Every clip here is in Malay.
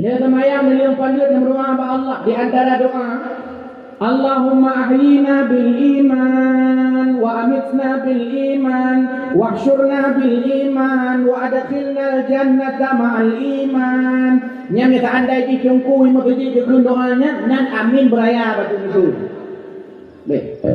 Dia semayang beliau panjat dan berdoa kepada Allah. Di antara doa, Allahumma ahyina bil iman wa amitna bil iman wa ahsyurna bil iman wa adkhilna al jannata ma'al iman. Nya minta andai di cungku ima beji ke doanya nan amin beraya batu itu. Baik.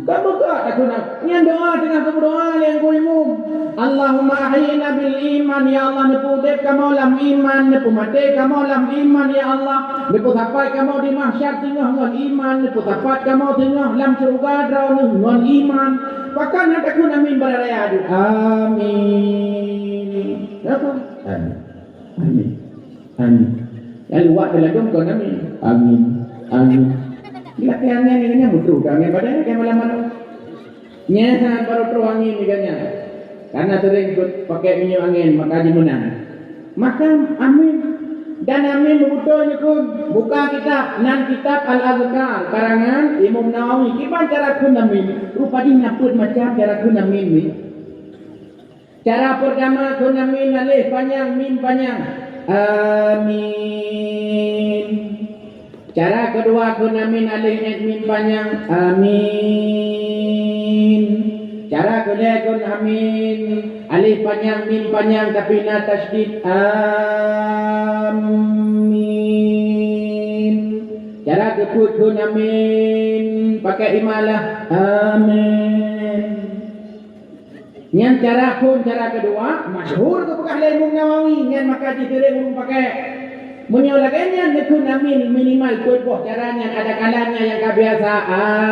Kamu tak aku nak nyan doa dengan kamu doa yang kau imum. Allahumma ahyina bil iman ya Allah, nepu dep kamu lam iman, nepu mate kamu lam iman ya Allah, nepu sapai kamu di mahsyar tengah ngon iman, nepu sapat kamu tengah lam surga draw ngon iman. Pakan nak aku amin beraya adu. Amin. Apa? Amin. Amin. Yang luar dalam dong kau amin. Amin. Amin. Bila angin ni kan betul angin badan kan malam-malam. Nya baru terus angin ni kan. Karena sering pakai minyak angin maka dia menang. Maka amin dan amin betul nyekun buka kitab nan kitab Al-Azkar karangan Imam Nawawi. Gimana cara kun amin? Rupanya nyaput macam cara kun amin ni. Cara pertama kun amin alif panjang mim panjang. Amin. Cara kedua kun amin alif mim panjang. Amin. Cara kedua kun amin alif panjang mim panjang tapi na tasydid. Amin. Cara kedua kun amin pakai imalah. Amin. Yang cara kun cara kedua masyhur tu pakai Imam Nawawi yang maka diterima pakai menyolaganya nekun amin minimal kuat caranya ada kalanya yang biasa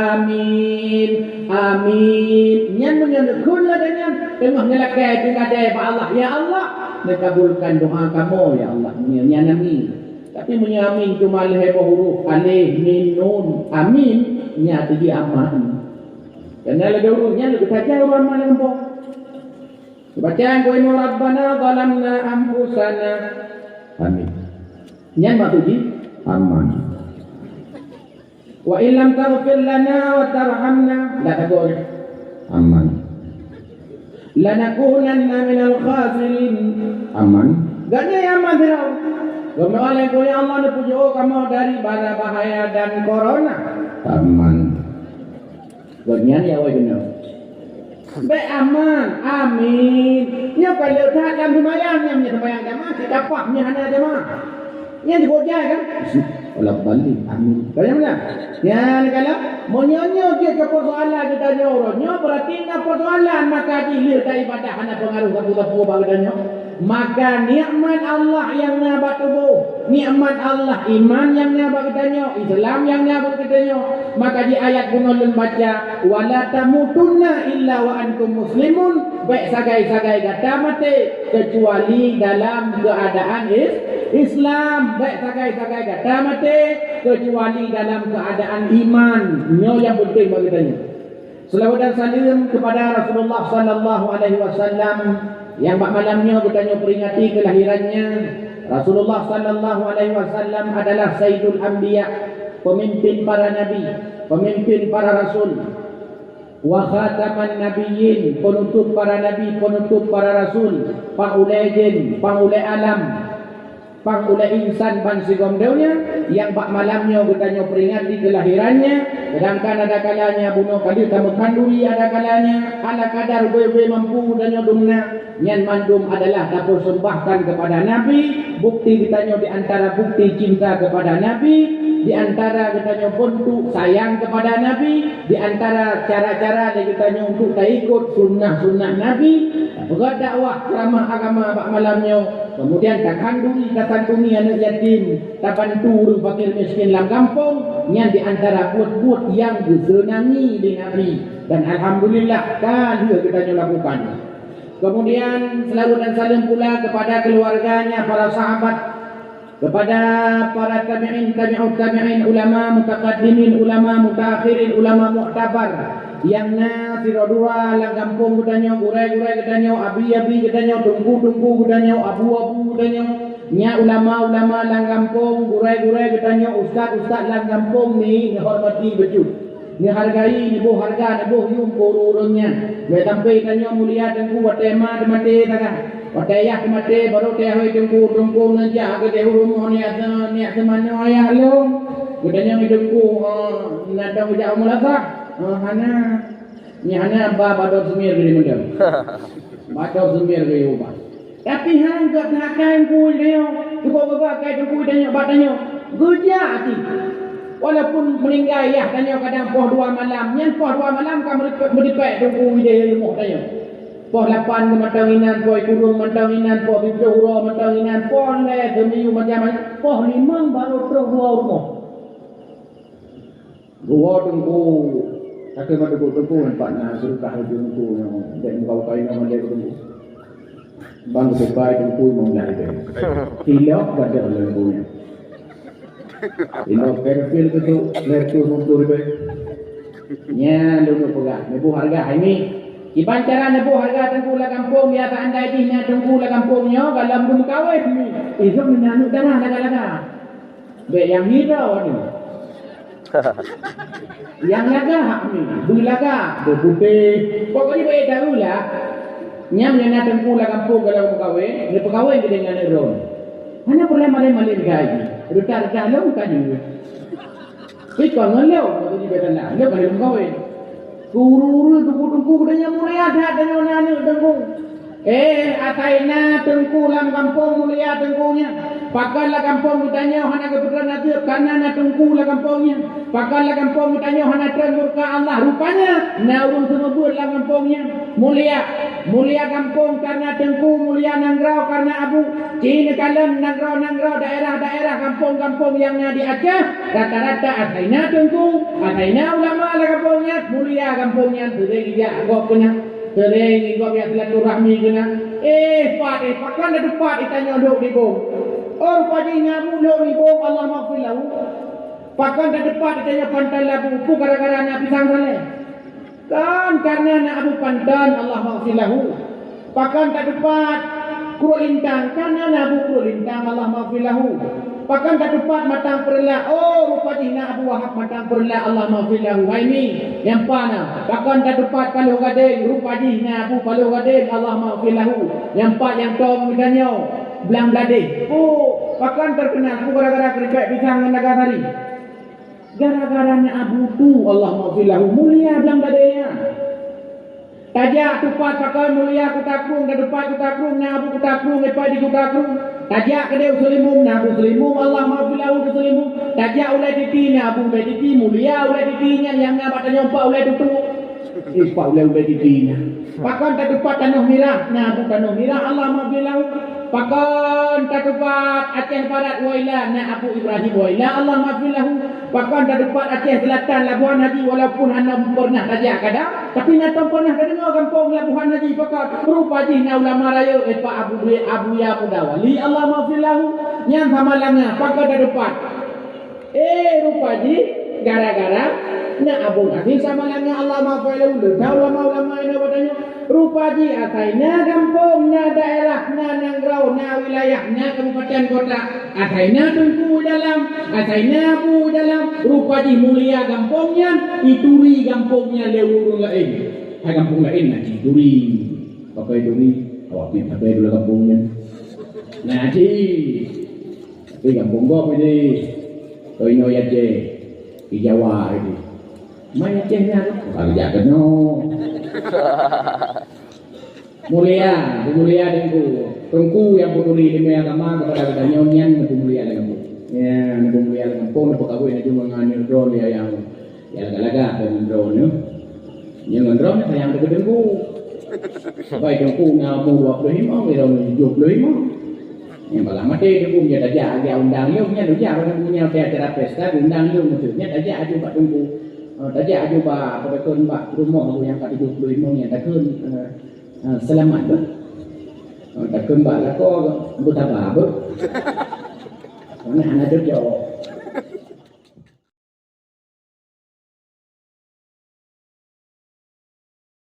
amin amin yang menyolagkan lah dengan tengah nyalakai dengan ada Allah ya Allah nekabulkan doa kamu ya Allah yang amin tapi menyamin cuma lehebo huruf alif mim nun amin nya tadi aman karena lagi hurufnya lebih saja orang mana lempok bacaan ko inu rabbana zalamna anfusana amin yang maksudnya aman. Wa illam taghfir lana wa tarhamna la taqul aman. Lanakunanna minal khasirin aman. Gaknya aman dia. Guna oleh kuya Allah ni pujo kamu dari bara bahaya dan corona aman. Gaknya ya wa guna. Be aman, amin. Nya kalau tak dalam sembahyang nya sembahyang jamaah dapatnya ada jamaah. Yang dibuatnya kan olah balik amin bayanglah ya kalau menyonyo ke persoalan kita nyorotnya berarti na persoalan maka dilir dari ibadah hana pengaruh kamu bagainya maka nikmat Allah yang nabat tubuh nikmat Allah iman yang nabat katanya Islam yang nabat katanya maka di ayat bunolun baca wala tamutunna illa wa antum muslimun baik sagai-sagai kata mati kecuali dalam keadaan Islam baik sagai-sagai kata mati kecuali dalam keadaan iman nyo yang penting bagi tanya. Selawat dan salam kepada Rasulullah sallallahu alaihi wasallam yang malamnya bertanya peringati kelahirannya. Rasulullah sallallahu alaihi wasallam adalah Sayyidul Anbiya, pemimpin para nabi, pemimpin para rasul. Wa khataman nabiyyin, penutup para nabi, penutup para rasul, pangulai jin, pangulai alam, pangulai insan ban sigomdeunya yang bak malamnya bertanya peringati kelahirannya. Sedangkan ada kalanya bunuh kali kamu kanduri ada kalanya ala kadar gue mampu dan nyodumna nyan mandum adalah dapur sembahkan kepada Nabi. Bukti ditanya di antara bukti cinta kepada Nabi, di antara ditanya bentuk sayang kepada Nabi, di antara cara-cara yang ditanya untuk tak ikut sunnah-sunnah Nabi, berat dakwah ceramah agama bak malamnya. Kemudian tak kandungi, tak tantuni anak yatim, tak bantu fakir miskin dalam kampung. Yang di antara buat-buat yang disenangi di Nabi. Dan Alhamdulillah kali kita lakukan. Kemudian selalu dan salam pula kepada keluarganya, para sahabat, kepada para tabi'in, tabi'ut tabi'in, ulama mutaqaddimin, ulama mutakhirin, ulama mu'tabar. Yang na sirodura lang kampung katanya, gurai-gurai katanya, abi-abi katanya, tunggu-tunggu katanya, abu-abu katanya. nya ulama-ulama lang kampung, gurai-gurai katanya ustaz-ustaz lang kampung ni hormati betul. Ni hargai, ni boh harga, ni boh yung kururunnya. Me sampai tanya mulia tengku watema mate taka. Wataya mate baru teh hoi tengku nanja ke teh rumah ni mana ayah long. Katanya tengku nada uja mulasa. Hana ni hana ba badot semir ke dia. Badot semir ke ubah. Tapi hang kat belakang ku dia. Cuba bawa kai tengku tanya batanya. Geja hati. Walaupun meninggal ya tanya kadang poh 2 malam, nyen poh 2 malam kamu berdipek tunggu ide ilmu tanya. Poh 8 kemantanginan, poh kurung mantanginan, poh bibro mantanginan, poh le demi macam poh 5 baru terus 2 rumah. 2 tunggu. Kata mata tunggu nampak nak surkah tunggu dan kau kain nama dia tunggu. Bang sepai tunggu mau jadi. Hilak pada tunggunya. Ino perfil itu lertu mundur be. Nya dulu pegah, nebu harga ini. Iban cara nebu harga tengku la kampung biasa andai di nya tengku la kampungnya galam dum kawin ni. Itu menanu tanah laga-laga. Be yang hira ni. Yang laga hak ni, bulaga, putih. Pokoknya be tahu lah. Nya menana tengku la kampung galam kawin, ni pegawai dengan ron. Hanya boleh malin-malin gaji. Rutar-rutar lo kan juga. Tapi kalau lo, kalau di betul lah, lo kalau mengkawin, guru tunggu katanya mulia ada nani tunggu. Ataina tunggu lam kampung mulia tunggunya. Pakallah kampung ditanya hana keputusan nanti karena na tunggu lah kampungnya. Pakallah kampung ditanya hana termurka Allah rupanya. Na urung semua lam kampungnya mulia kampung karena tengku mulia nangrau karena abu Cina kalam nangrau daerah-daerah kampung-kampung yang di Aceh rata-rata ataina tengku ataina ulama lah kampungnya mulia kampungnya sering dia agak kena sering agak biasa silaturahmi kena pakan ada depan ditanya duk di bom pagi ngamu duk di bom Allah maafin lahu pakan ada depan ditanya pantai labu gara-gara nak pisang saleh kan karena nak Abu Pandan Allah maghfirlahu. Pakan tak dapat kurulintang karena nak Abu kurulintang Allah maghfirlahu. Pakan tak dapat matang perla. Rupanya nak Abu Wahab matang perla Allah maghfirlahu. Ini yang pana. Pakan tak dapat paluh gading rupanya nak Abu paluh gading Allah maghfirlahu. Yang pak yang tom misalnya belang gading. Pakan terkenal gara-gara keripik pisang dengan nagari. Gara-garanya Abu tu Allah maghfirlahu mulia belang dadanya. Tajak tupat pakai mulia kutakrung dan depan kutakrung na Abu kutakrung lepas di kutakrung. Tajak kedai selimum na Abu selimum Allah maghfirlahu ke selimum. Tajak ulai titi na Abu ulai titi mulia ulai titinya yang nak batanya empat ulai tutu. Pak ulai titinya. Pakan tak dapat tanah merah na Abu tanah merah Allah maghfirlahu. Pakan tak dapat Aceh Barat wailah na Abu Ibrahim wailah Allah maghfirlahu. Pakan tak dapat Aceh Selatan Labuan Haji walaupun anda pernah tajak kadang tapi nak pernah dengar kampung Labuan Haji pakat rupa ji na ulama raya Pak Abu Ya Mudawali Allah maghfirlahu yang samalangnya pakan tak dapat rupa ji gara-gara na Abu Hafiz samalangnya Allah maghfirlahu tahu ulama-ulama ini katanya rupa ji ataina kampung na daerah na nangrau na wilayah na kabupaten kota ataina tungku dalam ataina Abu dalam rupa ji mulia kampungnya ituri kampungnya lewurung lain kampung lain nak ituri pakai ituri awak ni pakai dulu kampungnya nah tapi kampung gua ini toino ya je di Jawa ini mana cehnya kalau jaga no mulia tengku yang peduli demi agama kepada kita nyonyan mulia dengan ya mulia dengan pun pegawai ini cuma nganil drone yang laga-laga dengan drone yang drone sayang dekat tengku baik tengku ngamu 25 orang 25 yang malah mati tengku punya dajah dia undang dia punya dajah punya acara pesta undang dia maksudnya dajah aja Pak tengku dajah aja Pak pada Pak rumah yang 25 yang takun selamat bah. Takun Pak lah kok buta apa? Mana ada jauh.